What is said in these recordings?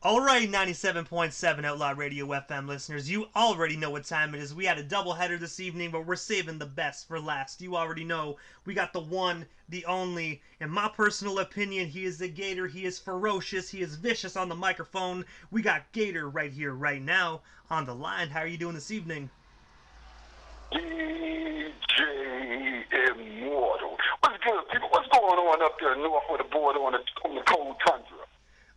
Alright, 97.7 Outlaw Radio FM listeners, you already know what time it is. We had a doubleheader this evening, but we're saving the best for last. You already know we got the one, the only. In my personal opinion, he is the Gator. He is ferocious. He is vicious on the microphone. We got Gator right here, right now, on the line. How are you doing this evening? DJ Immortal. What's good, people? What's going on up there north of the border on the cold tundra?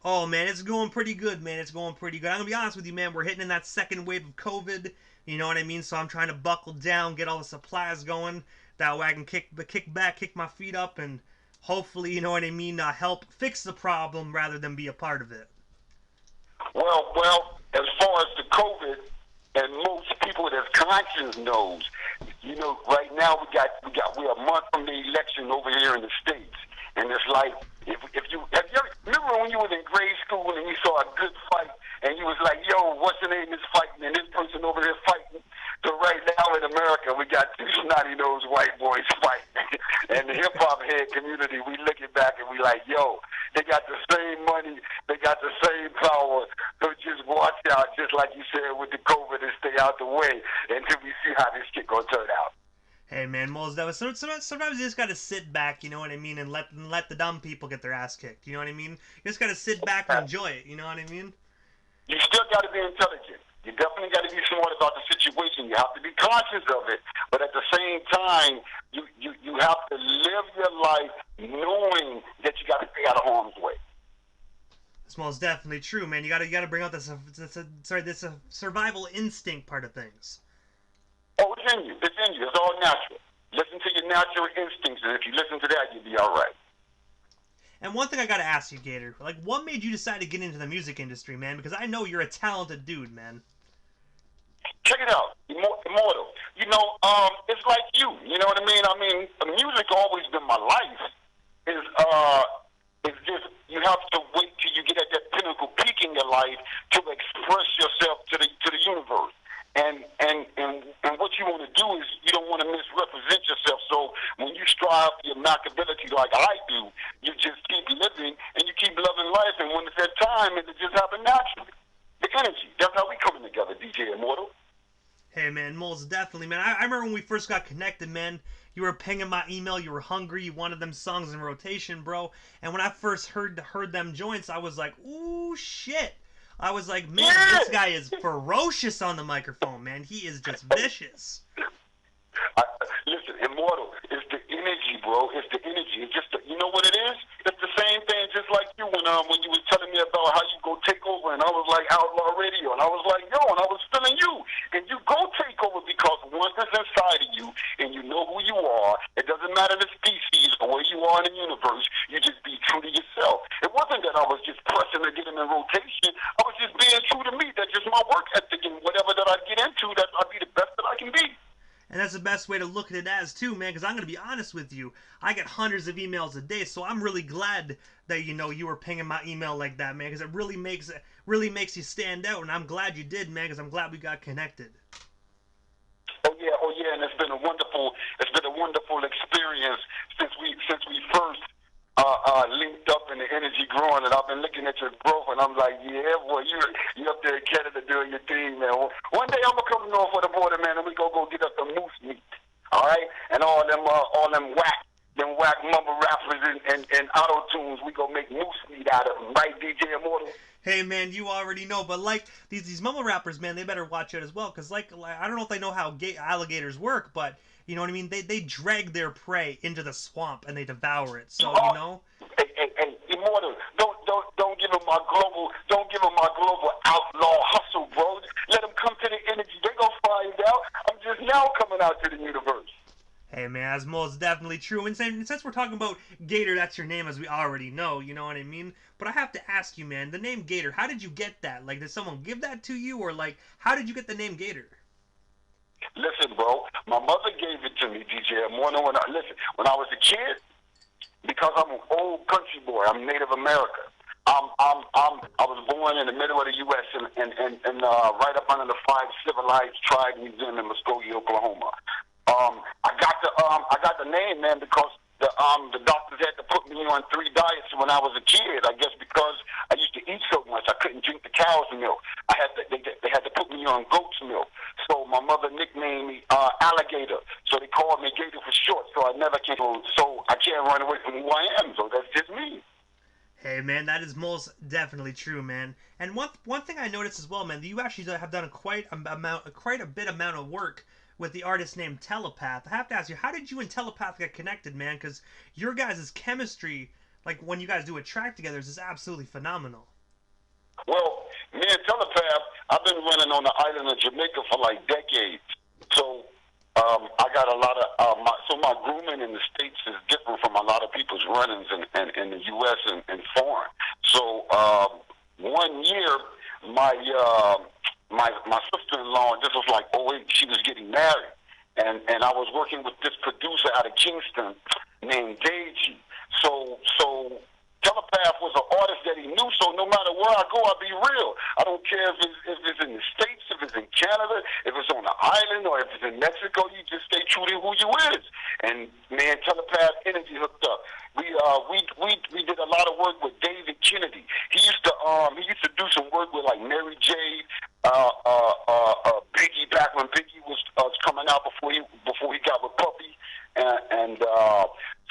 Oh, man, it's going pretty good, man. It's going pretty good. I'm going to be honest with you, man. We're hitting in that second wave of COVID. You know what I mean? So I'm trying to buckle down, get all the supplies going. That way I can kick back, kick my feet up, and hopefully, you know what I mean, help fix the problem rather than be a part of it. Well, as far as the COVID, and most people that's conscious knows, you know, right now we're a month from the election over here in the States. And it's like, if you remember when you was in grade school and you saw a good fight and you was like, yo, what's the name is fighting and this person over there fighting? So right now in America, we got two snotty-nosed white boys fighting. And the hip-hop head community, we looking back and we like, yo, they got the same money, they got the same power. So just watch out, just like you said with the COVID, and stay out the way until we see how this shit gonna turn out. Hey man, sometimes you just gotta sit back, you know what I mean, and let the dumb people get their ass kicked. You know what I mean? You just gotta sit back and enjoy it. You know what I mean? You still gotta be intelligent. You definitely gotta be smart about the situation. You have to be conscious of it, but at the same time, you have to live your life knowing that you gotta stay out of harm's way. It's most definitely true, man. You gotta bring out this survival instinct part of things. Oh, it's in you. It's in you. It's all natural. Listen to your natural instincts, and if you listen to that, you'll be all right. And one thing I gotta ask you, Gator, like, what made you decide to get into the music industry, man? Because I know you're a talented dude, man. Check it out, Immortal. You know, it's like you. You know what I mean? I mean, the music always been my life. It's just you have to wait till you get at that pinnacle peak in your life to express yourself to the universe. And what you want to do is you don't want to misrepresent yourself. So when you strive for your knockability like I do, you just keep living and you keep loving life. And when it's that time, it just happen naturally. The energy. That's how we coming together, DJ Immortal. Hey, man, most definitely, man. I remember when we first got connected, man. You were pinging my email. You were hungry. You wanted them songs in rotation, bro. And when I first heard them joints, I was like, ooh, shit. I was like, man, this guy is ferocious on the microphone, man. He is just vicious. Listen, Immortal, it's the energy, bro. It's the energy. It's just, you know what it is? It's the same thing, just like you when you was telling me about how you go take over, and I was like Outlaw Radio, and I was like, yo, and I was feeling you. And you go take over because once it's inside of you, and you know who you are, it doesn't matter the species or where you are in the universe, you just be true to yourself. It wasn't that I was just pressing to get him in rotation. I was just being true to me. That's just my work ethic, and whatever that I get into, that I'll be the best that I can be. And that's the best way to look at it as, too, man, because I'm going to be honest with you. I get hundreds of emails a day, so I'm really glad that, you know, you were pinging my email like that, man, because it really makes you stand out, and I'm glad you did, man, because I'm glad we got connected. Oh yeah, and it's been a wonderful experience since we first linked up and the energy growing, and I've been looking at your growth, and I'm like, yeah, boy, you up there in Canada doing your thing, man. One day I'm gonna come north of the border, man, and we go get us some moose meat, all right? And all them whack mumble rappers and auto tunes, we go make moose meat out of them, right, DJ Immortal? Hey, man, you already know, but, like, these mumble rappers, man, they better watch it as well, because, like I don't know if they know how alligators work, but, you know what I mean, they drag their prey into the swamp, and they devour it, so, you know? Hey, Immortal, don't give them my global outlaw hustle, bro. Let them come to the energy. They gonna find out. I'm just now coming out to the universe. Hey, man, that's most definitely true. And since we're talking about Gator, that's your name, as we already know, you know what I mean? But I have to ask you, man, the name Gator, how did you get that? Like, did someone give that to you, or, like, how did you get the name Gator? Listen, bro, my mother gave it to me, DJ. When I was a kid, because I'm an old country boy, I'm Native American. I was born in the middle of the U.S. and right up under the 5 civilized tribe museum in Muskogee, Oklahoma. I got the name, man, because the doctors had to put me on 3 diets when I was a kid. I guess because I used to eat so much, I couldn't drink the cow's milk. They had to put me on goat's milk. So my mother nicknamed me Alligator. So they called me Gator for short. So I never came on. So I can't run away from who I am. So that's just me. Hey man, that is most definitely true, man. And one thing I noticed as well, man, that you actually have done quite a bit amount of work with the artist named Telepath. I have to ask you, how did you and Telepath get connected, man? Because your guys' chemistry, like when you guys do a track together, is absolutely phenomenal. Well, me and Telepath, I've been running on the island of Jamaica for like decades. So I got a lot of my grooming in the States is different from a lot of people's runnings in the U.S. and foreign. So 1 year, my sister-in-law, this was like she was getting married, and I was working with this producer out of Kingston named Deji. So Telepath was an artist that he knew, so no matter where I go, I'll be real. I don't care if it's in the States, if it's in Canada, if it's on the island, or if it's in Mexico, you just stay true to who you is. And, man, Telepath Energy hooked up. We did a lot of work with David Kennedy. He used to do some work with, like, Mary J., Biggie, back when Biggie was coming out before he got with Puppy.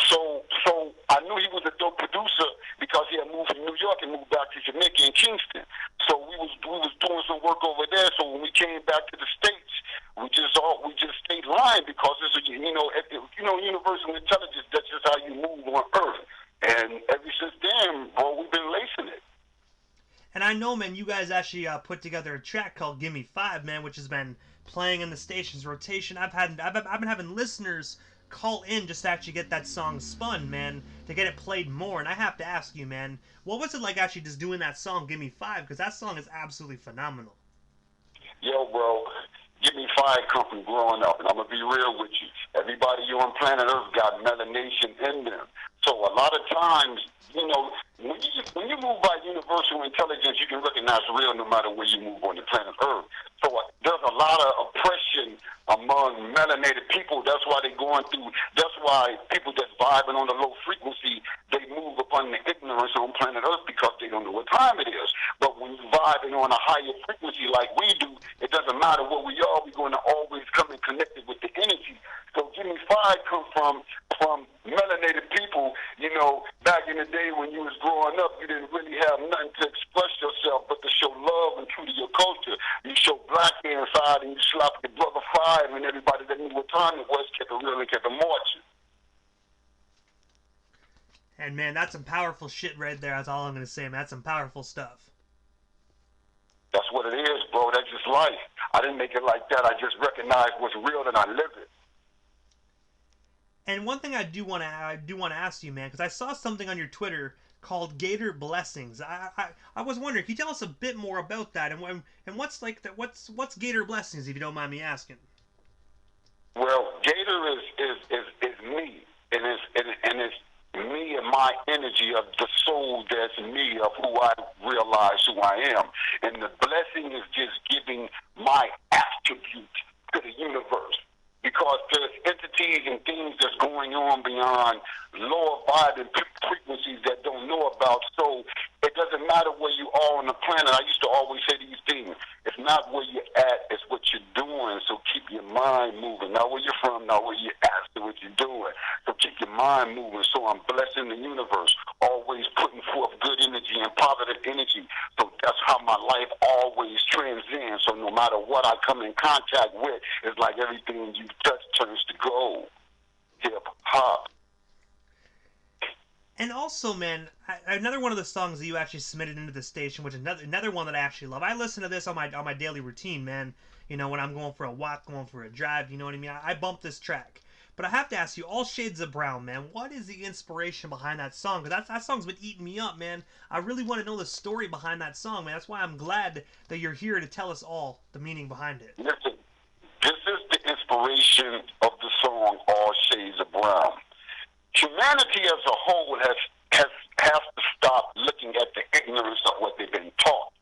So I knew he was a dope producer because he had moved from New York and moved back to Jamaica and Kingston. So we was doing some work over there. So when we came back to the States, we just stayed lying because this is universal intelligence. That's just how you move on Earth. And ever since then, bro, we've been lacing it. And I know, man, you guys actually put together a track called "Gimme 5," man, which has been playing in the station's rotation. I've been having listeners call in just to actually get that song spun, man, to get it played more. And I have to ask you, man, what was it like actually just doing that song, "Gimme 5"? Because that song is absolutely phenomenal. Yo, bro, "Gimme 5" come from growing up, and I'm gonna be real with you. Everybody on planet Earth got melanation in them. So a lot of times, when you move by universal intelligence, you can recognize real no matter where you move on the planet Earth. So there's a lot of oppression among melanated people. That's why they're going through. That's why people that's vibing on the low frequency, they move upon the ignorance on planet Earth because they don't know what time it is. But when you're vibing on a higher frequency like we do, it doesn't matter what we are. We're going to always come in connected with the energy. So "Gimme 5" come from melanated people. Back in the day when you was growing up, you didn't really have nothing to express yourself but to show love and true to your culture. You show black inside and you slap your brother 5, and everybody that knew what time it was kept it real and kept it marching. And man, that's some powerful shit right there. That's all I'm gonna say, man. That's some powerful stuff. That's what it is, bro. That's just life. I didn't make it like that. I just recognized what's real and I live it. And one thing I do want to ask you, man, because I saw something on your Twitter called Gator Blessings. I was wondering, can you tell us a bit more about that, and what's like that? What's Gator Blessings, if you don't mind me asking? Well, Gator is me, and it's me and my energy of the soul that's me, of who I realize who I am, and the blessing is just giving my attribute to the universe. Because there's entities and things that's going on beyond lower vibing frequencies that don't know about. So it doesn't matter where you are on the planet. I used to always say these things. It's not where you're at, it's what you're doing. So keep your mind moving. Not where you're from, not where you're at, so what you're doing. So keep your mind moving. So I'm blessing the universe, always putting forth good energy and positive energy. So that's how my life always transcends. So no matter what I come in contact with, it's like everything you touch turns to gold. Hip hop. And also, man, another one of the songs that you actually submitted into the station, which is another one that I actually love. I listen to this on my daily routine, man. When I'm going for a walk, going for a drive, you know what I mean? I bump this track. But I have to ask you, All Shades of Brown, man, what is the inspiration behind that song? Because that song's been eating me up, man. I really want to know the story behind that song, man. That's why I'm glad that you're here to tell us all the meaning behind it. Listen, this is the inspiration of the song All Shades of Brown. Humanity as a whole has to stop looking at the ignorance of what they've been taught.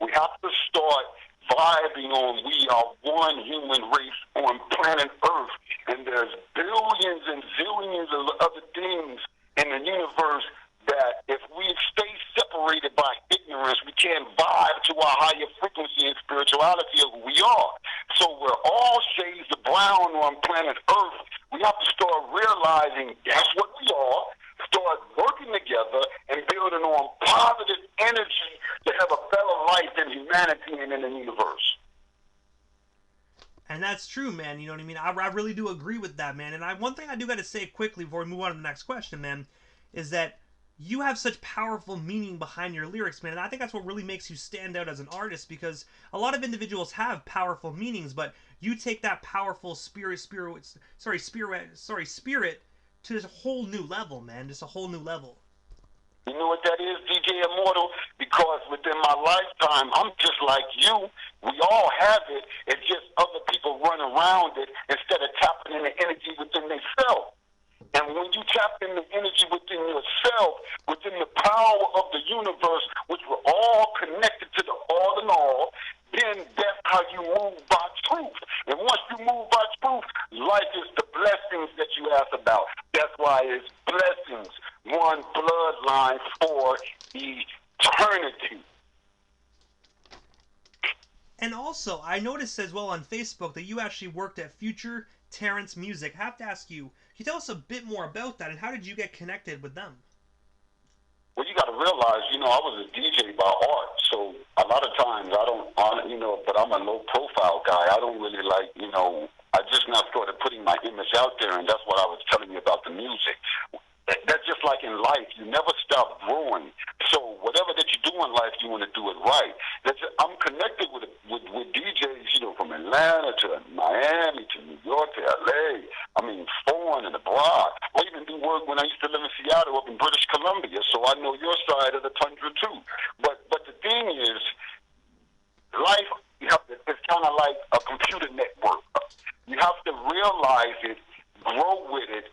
We have to start vibing on we are one human race on planet Earth, and there's billions and zillions of other things in the universe that if we stay separated by ignorance, we can't vibe to our higher frequency and spirituality of who we are. So we're all shades of brown on planet Earth. We have to start realizing that's what we are, start working together and building on positive energy to have a better life in humanity and in the universe. And that's true, man. You know what I mean? I really do agree with that, man. And one thing I do got to say quickly before we move on to the next question, man, is that you have such powerful meaning behind your lyrics, man. And I think that's what really makes you stand out as an artist, because a lot of individuals have powerful meanings, but you take that powerful spirit to this whole new level, man. Just a whole new level. You know what that is, DJ Immortal? Because within my lifetime, I'm just like you. We all have it. It's just other people run around it instead of tapping in the energy within themselves. And when you tap in the energy within yourself, within the power of the universe, which we're all connected to the all in all, then that's how you move by truth. And once you move by truth, life is the blessings that you ask about. That's why it's blessings, one bloodline for eternity. And also, I noticed as well on Facebook that you actually worked at Future Terrence Music. I have to ask you, can you tell us a bit more about that, and how did you get connected with them? Well, you got to realize, I was a DJ by art, so a lot of times but I'm a low-profile guy. I don't really like, I just now started putting my image out there, and that's what I was telling you about the music. That's just like in life. You never stop growing. So whatever that you do in life, you want to do it right. I'm connected with DJs, from Atlanta to Miami to New York to L.A. Foreign and abroad. I even do work when I used to live in Seattle up in British Columbia, so I know your side of the tundra too. But the thing is, life, it's kind of like a computer network. You have to realize it, grow with it,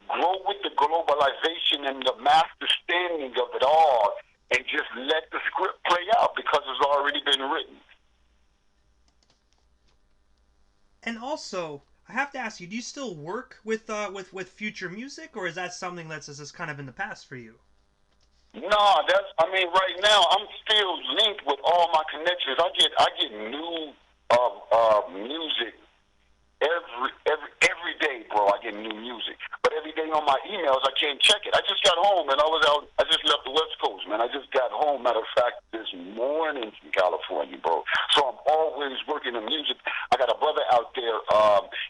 grow with the globalization and the master standing of it all, and just let the script play out because it's already been written. And also, I have to ask you, do you still work with Future Music, or is that something that's just kind of in the past for you? No, right now I'm still linked with all my connections. I get new music every day, bro. I get new music, but every day on my emails I can't check it. I just got home and I just left the West Coast, man. I just got home. Matter of fact, this morning from California, bro. So I'm always working in music. I got a brother out there.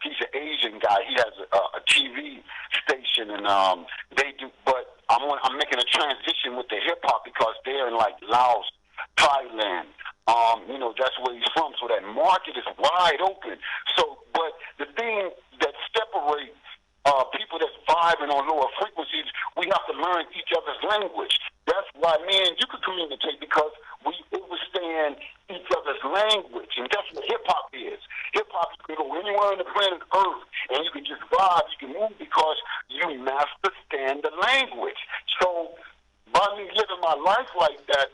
He's an Asian guy. He has a TV station, and they do. But I'm making a transition with the hip hop because they're in like Laos, Thailand. That's where he's from. So that market is wide open. So, but the thing that separates people that's vibing on lower frequencies, we have to learn each other's language. That's why, man, you can communicate because we understand each other's language, and that's what hip-hop is. Hip-hop, you can go anywhere on the planet Earth, and you can just vibe, you can move because you understand the language. So by me living my life like that,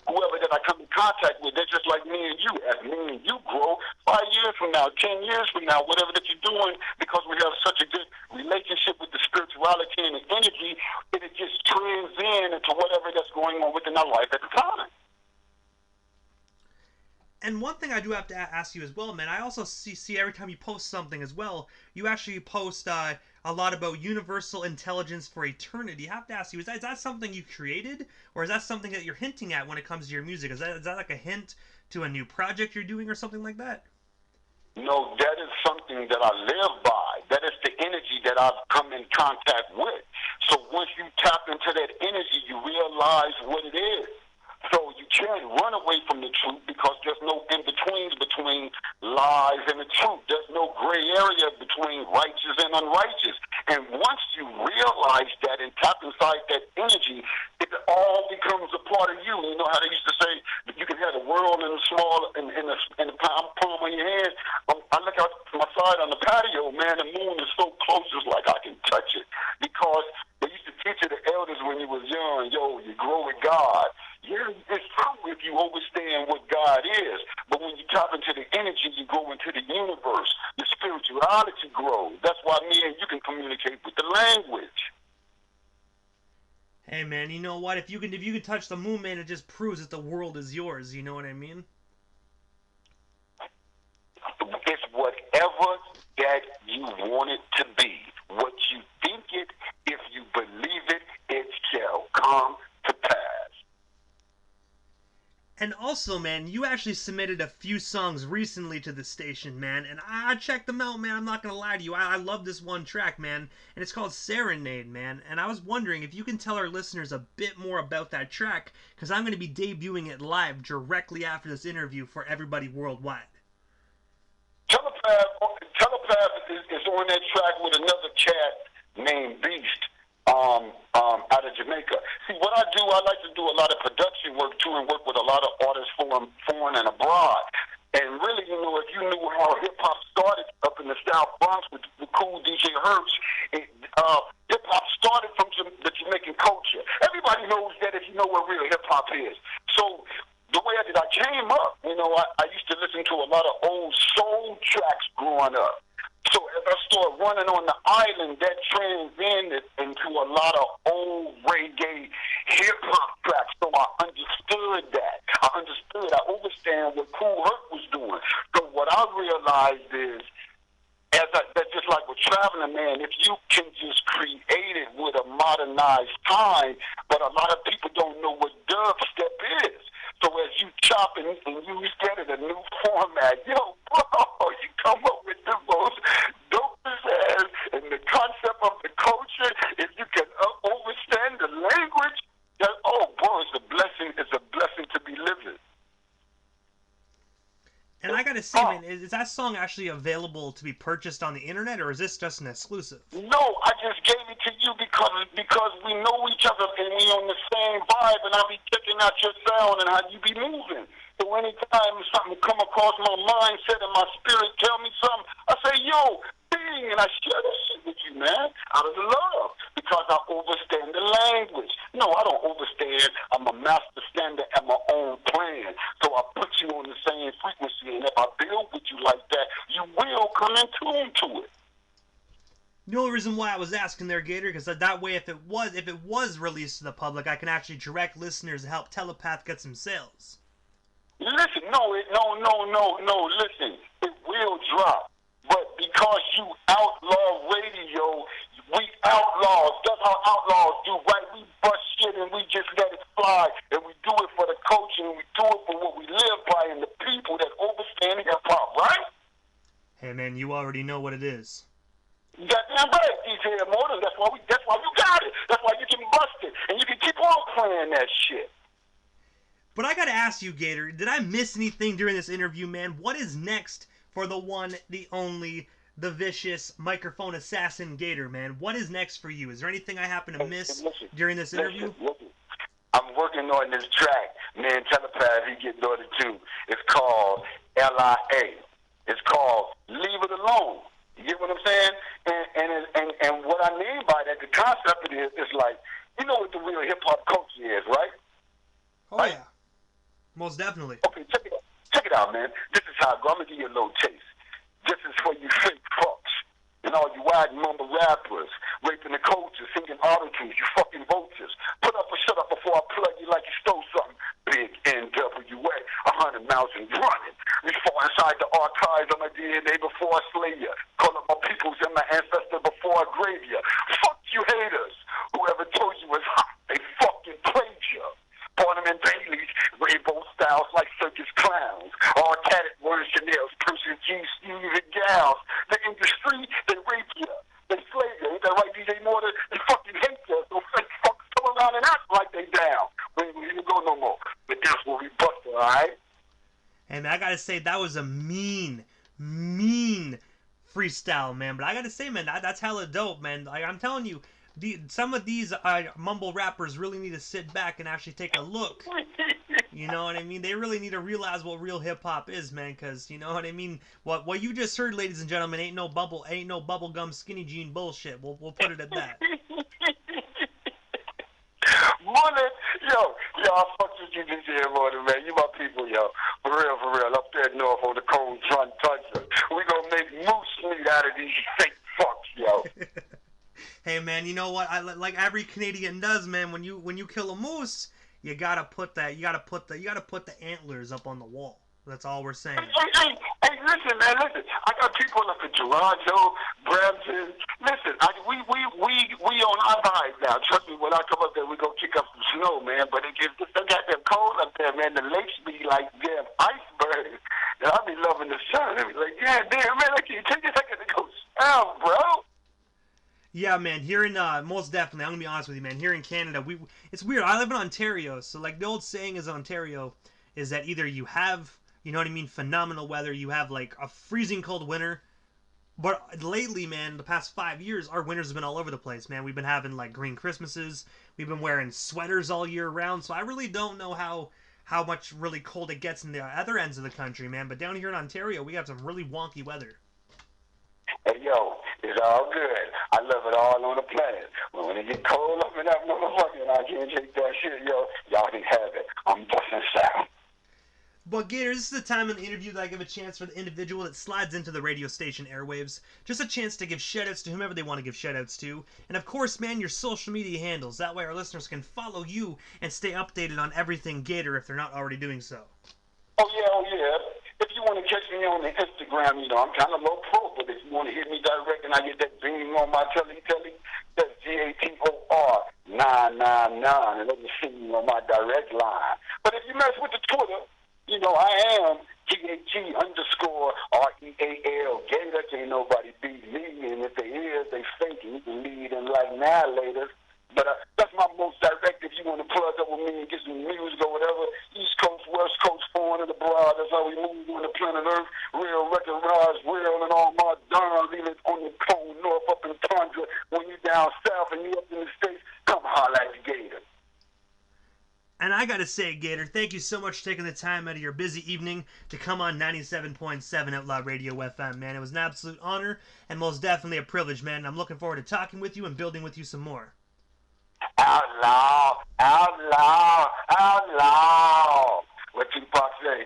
whoever that I come in contact with, they're just like me and you. As me and you grow, 5 years from now, 10 years from now, whatever that you're doing, because we have such a good relationship with the spirituality and the energy, it just trends into whatever that's going on within our life at the time. And one thing I do have to ask you as well, man, I also see every time you post something as well, you actually post a lot about universal intelligence for eternity. I have to ask you, is that something you created, or is that something that you're hinting at when it comes to your music? Is that like a hint to a new project you're doing or something like that? No, that is something that I live by. That is the energy that I've come in contact with. So once you tap into that energy, you realize what it is. So you can't run away from the truth because there's no in-betweens between lies and the truth. There's no gray area between righteous and unrighteous. And once you realize that and tap inside that energy, it all becomes a part of you. You know how they used to say, you can have the world in the palm of your hand. I look out to my side on the patio, man, the moon is so close, it's like I can touch it. Because they used to teach you, the elders, when you was young, you grow with God. Yeah, it's true if you understand what God is. But when you tap into the energy, you go into the universe. Your spirituality grows. That's why me and you can communicate with the language. Hey, man, you know what? what? If you can touch the moon, man, it just proves that the world is yours. You know what I mean? It's whatever that you want it to be. What you think it, if you believe it, it shall come to pass. And also, man, you actually submitted a few songs recently to the station, man, and I checked them out, man. I'm not gonna lie to you. I love this one track, man, and it's called Serenade, man. And I was wondering if you can tell our listeners a bit more about that track, because I'm gonna be debuting it live directly after this interview for everybody worldwide. Telepath is on that track with another cat named Beast, out of Jamaica. See, what I do, I like to do a lot of production work too, and work with a lot of artists foreign and abroad. And really, if you knew how hip hop started up in the South Bronx with cool DJ Hertz, hip hop started from the Jamaican culture. Everybody knows that if you know what real hip hop is. So the way I came up, I used to listen to a lot of old soul tracks growing up. So as I started running on the island, that transcended into a lot of old reggae hip-hop tracks. So I understood that. I understand what Cool Herc was doing. So what I realized is, that's just like with traveling, man, if you can just create it with a modernized time, but a lot of people don't know what dubstep is. So as you chop and you get it a new format, bro, you come up with the most dopest ass, and the concept of the culture, if you can understand the language, bro, it's a blessing. It's a blessing to be living. And I gotta say, man, is that song actually available to be purchased on the internet, or is this just an exclusive? No, I just gave it to you because we know each other and we on the same vibe, and I be checking out your sound and how you be moving. So anytime something come across my mindset and my spirit tell me something, I say, yo, ding, and I share that shit with you, man, out of the love, because I understand the language. No, I don't understand. I'm a master stander at my own plan. So I put you on the same frequency, and if I build with you like that, you will come in tune to it. The only reason why I was asking there, Gator, because that way, if it was released to the public, I can actually direct listeners to help Telepath get some sales. Listen, no, listen, it will drop. But because you outlaw radio, we outlaws. That's how outlaws do, right? We bust shit and we just let it fly. And we do it for the culture, and we do it for what we live by and the people that understand hip-hop, right? Hey, man, you already know what it is. Goddamn right, DJ Motors. That's why you got it. That's why you can bust it. And you can keep on playing that shit. But I gotta ask you, Gator, did I miss anything during this interview, man? What is next for the one, the only, the vicious microphone assassin Gator, man? What is next for you? Is there anything I happen to miss during this interview? Listen. I'm working on this track. Man, Telepath, he getting on it too. It's called LIA. It's called Leave It Alone. You get what I'm saying? And what I mean by that, the concept of it is like, you know what the real hip-hop culture is, right? Oh, right? Yeah. Most definitely. Okay, check it out, man. This is how I go. I'm going to give you a little taste. This is for you fake fucks and all you wide mumble rappers, raping the culture, singing autotunes, you fucking vultures. Put up or shut up before I plug you like you stole something. Big NWA, 100 miles and running. We fall inside the archives of my DNA before I slay you. Call up my peoples and my ancestors before I grave you. Fuck you haters. Whoever told you was hot, they fucking played you. Ornament Baileys, rainbow styles like circus clowns. All tatted words, Chanel's, Persian G's, even gals. The industry, they rape you. They slay you. Ain't that right, DJ Mortar? They fucking hate you. So fake fucks come around and act like they down. We ain't even go no more. But that's what we busted, alright? And I gotta say, that was a mean freestyle, man. But I gotta say, man, that's hella dope, man. Like, I'm telling you, some of these mumble rappers really need to sit back and actually take a look. You know what I mean? They really need to realize what real hip hop is, man. Cause you know what I mean. What you just heard, ladies and gentlemen, ain't no bubblegum skinny jean bullshit. We'll put it at that. I fuck with you, DJ Morton, man. You my people, yo. For real. Up there north on the cold front tundra. We gonna make moose meat out of these fake fucks, yo. Hey, man. man. You know what? Like every Canadian does, man. When you kill a moose, you gotta put the antlers up on the wall. That's all we're saying. Hey, listen, man, listen. I got people up in Toronto, Brampton. Listen, we on our vibes now. Trust me, when I come up there, we go kick up some snow, man. But it gets so goddamn cold up there, man. The lakes be like damn icebergs. And I be loving the sun. I be like, yeah, damn, man, I can't take it. I gotta go south, bro. Yeah, man. Here in most definitely, I'm gonna be honest with you, man. Here in Canada, it's weird. I live in Ontario, so like the old saying is Ontario is that either you have, you know what I mean, phenomenal weather, you have like a freezing cold winter. But lately, man, the past 5 years, our winters have been all over the place, man. We've been having like green Christmases. We've been wearing sweaters all year round. So I really don't know how much really cold it gets in the other ends of the country, man. But down here in Ontario, we have some really wonky weather. Hey, yo, it's all good. I love it all on the planet. But when it get cold up in that motherfucker and I can't take that shit, yo, y'all can have it. I'm busting south. But Gator, this is the time in the interview that I give a chance for the individual that slides into the radio station airwaves. Just a chance to give shoutouts to whomever they want to give shoutouts to. And of course, man, your social media handles. That way our listeners can follow you and stay updated on everything Gator if they're not already doing so. Oh, yeah. If you want to catch me on the Instagram, you know, I'm kind of low pro, but if you want to hit me direct and I get that bing on my telly, that's GATOR 999, and let me see you on my direct line. But if you mess with the Twitter, you know, I am GAT_REAL. Gator, can't nobody beat me, and if they is, they faking. You can lead and like annihilators. But that's my most direct if you want to plug up with me and get some music or whatever. East Coast, West Coast, foreign and abroad. That's how we move on the planet Earth. Real, recognize real, and all my dons, even on the cold north up in tundra. When you down south and you up in the States, come holler at the Gator. And I gotta say, Gator, thank you so much for taking the time out of your busy evening to come on 97.7 Outlaw Radio FM, man. It was an absolute honor and most definitely a privilege, man. I'm looking forward to talking with you and building with you some more. Outlaw, outlaw, outlaw. What Tupac say?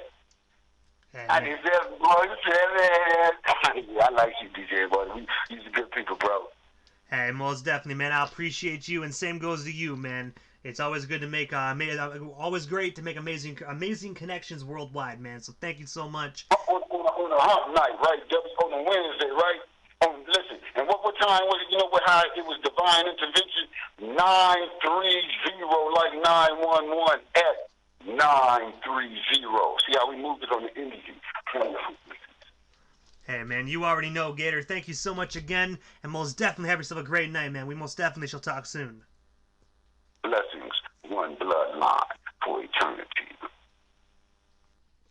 Hey, I need that boy seven. I like you, DJ, buddy. You're good people, bro. Hey, most definitely, man. I appreciate you, and same goes to you, man. It's always good to make, always great to make amazing connections worldwide, man. So thank you so much. On a hump night, right? On a Wednesday, right? Listen, and what time was it? You know what? How it was divine intervention. 930, like 911 at 930. See how we moved it on the Indian. Hey, man, you already know, Gator. Thank you so much again, and most definitely have yourself a great night, man. We most definitely shall talk soon. Blessings.